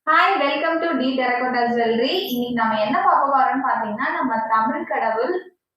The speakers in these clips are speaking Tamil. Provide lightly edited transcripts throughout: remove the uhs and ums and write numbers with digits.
Hi welcome to the terracotta jewellery. இன்னைக்கு நம்ம என்ன பார்க்க போறோம்னு பாத்தீங்கன்னா, நம்ம தமிழ் கடவுள்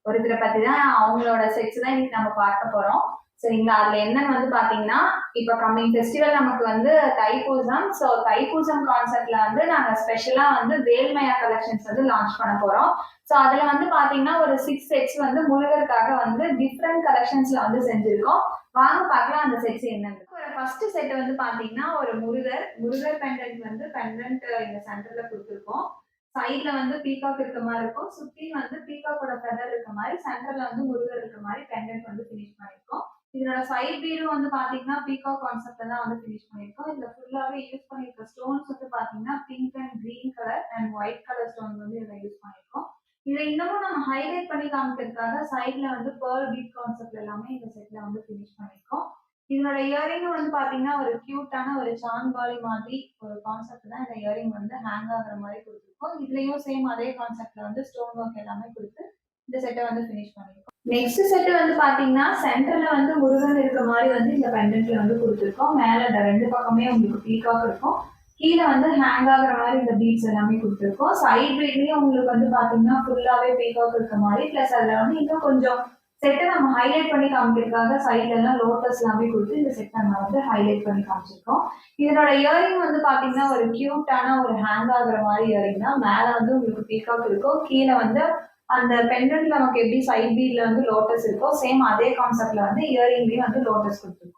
ஒருத்தரை பத்தி தான் அவங்களோட செட்ஸ் தான் இன்னைக்கு நம்ம பார்க்க போறோம். சரிங்களா? அதுல என்னன்னு வந்து பாத்தீங்கன்னா, இப்ப கம்மிங் ஃபெஸ்டிவல் நமக்கு வந்து தைப்பூசம். ஸோ தைப்பூசம் கான்செப்ட்ல வந்து நாங்க ஸ்பெஷலா வந்து வேல்மையா கலெக்ஷன்ஸ் வந்து லான்ச் பண்ண போறோம். ஸோ அதுல வந்து பாத்தீங்கன்னா ஒரு 6 செட்ஸ் வந்து முருகருக்காக வந்து டிஃப்ரெண்ட் கலெக்ஷன்ஸ்ல வந்து செஞ்சிருக்கோம். வாங்க பார்க்கலாம் அந்த செட்ஸ் என்னன்னு. ஒரு ஃபர்ஸ்ட் செட் வந்து பாத்தீங்கன்னா ஒரு முருகர் பெண்டன்ட் வந்து பெண்டன்ட் இந்த சென்டர்ல கொடுத்துருக்கோம். சைட்ல வந்து பீகாக் இருக்க மாதிரி இருக்கும். சுத்தி வந்து பீகாக்கோட ஃபெதர் இருக்க மாதிரி, சென்டர்ல வந்து முருகர் இருக்க மாதிரி பெண்டன்ட் வந்து ஃபினிஷ் பண்ணிருக்கோம். இதோட சைட் பீடும் வந்து பாத்தீங்கன்னா பீகாக் கான்செப்ட்ல தான் வந்து ஃபினிஷ் பண்ணிருக்கோம். இதுல ஃபுல்லாவே யூஸ் பண்ணிருக்க ஸ்டோன்ஸ் வந்து பாத்தீங்கன்னா pink and green colour and white colour stones வந்து இதுல யூஸ் பண்ணிருக்கோம். இதை இன்னமும் நம்ம ஹைலைட் பண்ணி காமிக்கிறதுக்காக சைட்ல வந்து பேர்ல் பீட் கான்செப்ட் எல்லாமே இந்த செட்ல வந்து ஃபினிஷ் பண்ணிருக்கோம். இதனோட இயரிங் வந்து பாத்தீங்கன்னா ஒரு கியூட்டான ஒரு சான்பாலி மாதிரி ஒரு கான்செப்ட் தான் இந்த இயரிங் வந்து ஹேங் ஆகுற மாதிரி கொடுத்துருக்கோம். இதுலயும் சேம் அதே கான்செப்ட்ல வந்து ஸ்டோன் ஒர்க் எல்லாமே கொடுத்து இந்த செட்டை வந்து ஃபினிஷ் பண்ணிருக்கோம். நெக்ஸ்ட் செட் வந்து பாத்தீங்கன்னா சென்டர்ல வந்து முருகன் இருக்க மாதிரி வந்து இந்த பெண்டன்ட்ல வந்து கொடுத்துருக்கோம். மேல ரெண்டு பக்கமே உங்களுக்கு பீகாக் இருக்கும். கீழே வந்து ஹேங் ஆகுற மாதிரி இந்த பீட்ஸ் எல்லாமே கொடுத்துருக்கோம். சைட் பீட்லயும் உங்களுக்கு வந்து பாத்தீங்கன்னா ஃபுல்லாவே பீகாக் இருக்க மாதிரி பிளஸ் அதுல வந்து இன்னும் கொஞ்சம் செட்டை நம்ம ஹைலைட் பண்ணி காமிக்கிறதுக்காக சைட்ல எல்லாம் லோட்டஸ் எல்லாமே கொடுத்து இந்த செட்டை நம்ம வந்து ஹைலைட் பண்ணி காமிச்சிருக்கோம். இதனோட இயரிங் வந்து பாத்தீங்கன்னா ஒரு கியூட்டான ஒரு ஹேங் ஆகுற மாதிரி இயரிங் தான். மேல வந்து உங்களுக்கு பீகாக் இருக்கும். கீழே வந்து அந்த பெண்டன்ட்ல நமக்கு எப்படி சைட் பீட்ல வந்து லோட்டஸ் இருக்கோ சேம் அதே கான்செப்ட்ல வந்து இயரிங்லயும் வந்து லோட்டஸ் கொடுத்துருக்கோம்.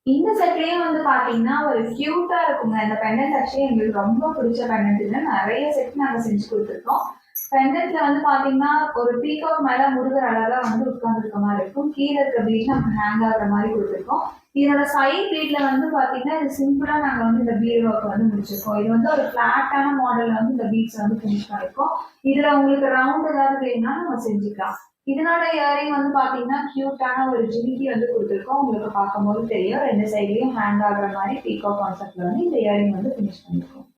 இந்த செட்லயும் வந்து பாத்தீங்கன்னா ஒரு கியூட்டா இருக்குங்க. இந்த பெண்டன்ட் ஆக்சுவலி எங்களுக்கு ரொம்ப பிடிச்ச பெண்டன்ட். நிறைய செட் நாங்க செஞ்சு கொடுத்துருக்கோம். பெண்டன்ட்ல வந்து பாத்தீங்கன்னா ஒரு பீகாக் மேல முருகர் அழகா வந்து உட்கார்ந்துருக்க மாதிரி இருக்கும். கீழே இருக்க பீட் நம்ம ஹேங் ஆகுற மாதிரி கொடுத்துருக்கோம். இதோட சைட் பீட்ல வந்து பாத்தீங்கன்னா இது சிம்பிளா நாங்க வந்து இந்த பீட் ஒர்க் வந்து முடிச்சிருக்கோம். இது வந்து ஒரு பிளாட்டான மாடல்ல வந்து இந்த பீட்ஸ் வந்து ஃபினிஷ் பண்ணிருக்கோம். இதுல உங்களுக்கு ரவுண்ட் ஏதாவது வேணும்னா நம்ம செஞ்சுக்கலாம். இதனோட இயரிங் வந்து பாத்தீங்கன்னா கியூட்டான ஒரு ஜிமிக்கி வந்து கொடுத்துருக்கோம். உங்களுக்கு பார்க்கும்போது தெரியும் ரெண்டு சைட்லயும் ஹேங் ஆகுற மாதிரி பீகாக் கான்செப்ட்ல வந்து இந்த இயரிங் வந்து ஃபினிஷ் பண்ணிருக்கோம்.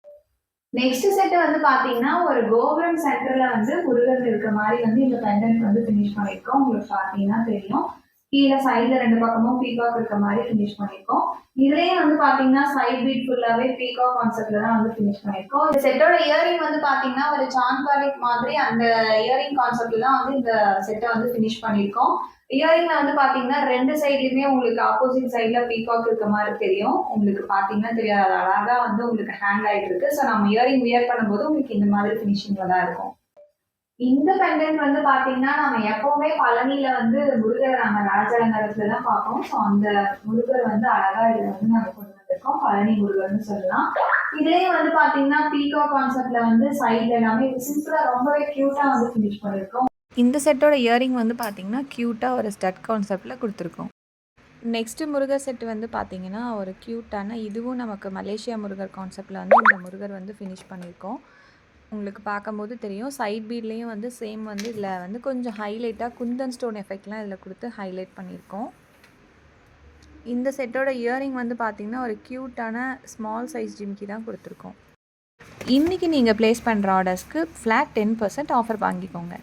நெக்ஸ்ட் செட் வந்து பாத்தீங்கன்னா ஒரு கோபுரம் சென்டர்ல வந்து முருகன் இருக்க மாதிரி வந்து இந்த பெண்டன்ட் வந்து ஃபினிஷ் பண்ணிருக்கோம். உங்களுக்கு பாத்தீங்கன்னா தெரியும். கீழே சைட்ல ரெண்டு பக்கமும் பீகாக் இருக்க மாதிரி ஃபினிஷ் பண்ணிருக்கோம். இதுலயே வந்து பாத்தீங்கன்னா சைட் பீட் ஃபுல்லாவே பீகாக் கான்செப்ட்ல தான் வந்து ஃபினிஷ் பண்ணிருக்கோம். இந்த செட்டோட இயரிங் வந்து பாத்தீங்கன்னா ஒரு சான்பாலிக் மாதிரி அந்த இயரிங் கான்செப்ட்ல தான் வந்து இந்த செட்டை வந்து ஃபினிஷ் பண்ணிருக்கோம். இயரிங்ல வந்து பாத்தீங்கன்னா ரெண்டு சைட்லயுமே உங்களுக்கு ஆப்போசிட் சைட்ல பீகாக் இருக்க மாதிரி தெரியும். உங்களுக்கு பாத்தீங்கன்னா தெரியாது, அழகா வந்து உங்களுக்கு ஹேங் ஆயிட்டு இருக்கு. ஸோ நம்ம இயரிங் வியர் பண்ணும்போது உங்களுக்கு இந்த மாதிரி ஃபினிஷிங்ல தான் இருக்கும். இந்த பெண்டன்ட் வந்து பாத்தீங்கன்னா நம்ம எப்பவுமே பழனியில வந்து முருகரை நம்ம ராஜாலங்காரத்துல தான் பார்ப்போம். ஸோ அந்த முருகர் வந்து அழகா இதுல வந்து நம்ம கொண்டு வந்திருக்கோம். பழனி முருகர்னு சொல்லலாம். இதுலயே வந்து பாத்தீங்கன்னா பீகாக் கான்செப்ட்ல வந்து சைட்ல எல்லாமே சிம்பிளா ரொம்பவே கியூட்டா வந்து ஃபினிஷ் பண்ணிருக்கோம். இந்த செட்டோட இயரிங் வந்து பார்த்திங்கன்னா க்யூட்டாக ஒரு ஸ்டட் கான்செப்டில் கொடுத்துருக்கோம். நெக்ஸ்ட்டு முருகர் செட்டு வந்து பார்த்திங்கன்னா ஒரு க்யூட்டான இதுவும் நமக்கு மலேசியா முருகர் கான்செப்டில் வந்து இந்த முருகர் வந்து ஃபினிஷ் பண்ணியிருக்கோம். உங்களுக்கு பார்க்கும்போது தெரியும். சைட் பீட்லேயும் வந்து சேம் வந்து இதில் வந்து கொஞ்சம் ஹைலைட்டாக குந்தன் ஸ்டோன் எஃபெக்ட்லாம் இதில் கொடுத்து ஹைலைட் பண்ணியிருக்கோம். இந்த செட்டோட இயரிங் வந்து பார்த்திங்கன்னா ஒரு க்யூட்டான ஸ்மால் சைஸ் ஜிம்கி தான் கொடுத்துருக்கோம். இன்றைக்கி நீங்கள் ப்ளேஸ் பண்ணுற ஆர்டர்ஸ்க்கு ஃப்ளாட் 10% ஆஃபர் வாங்கிக்கோங்க.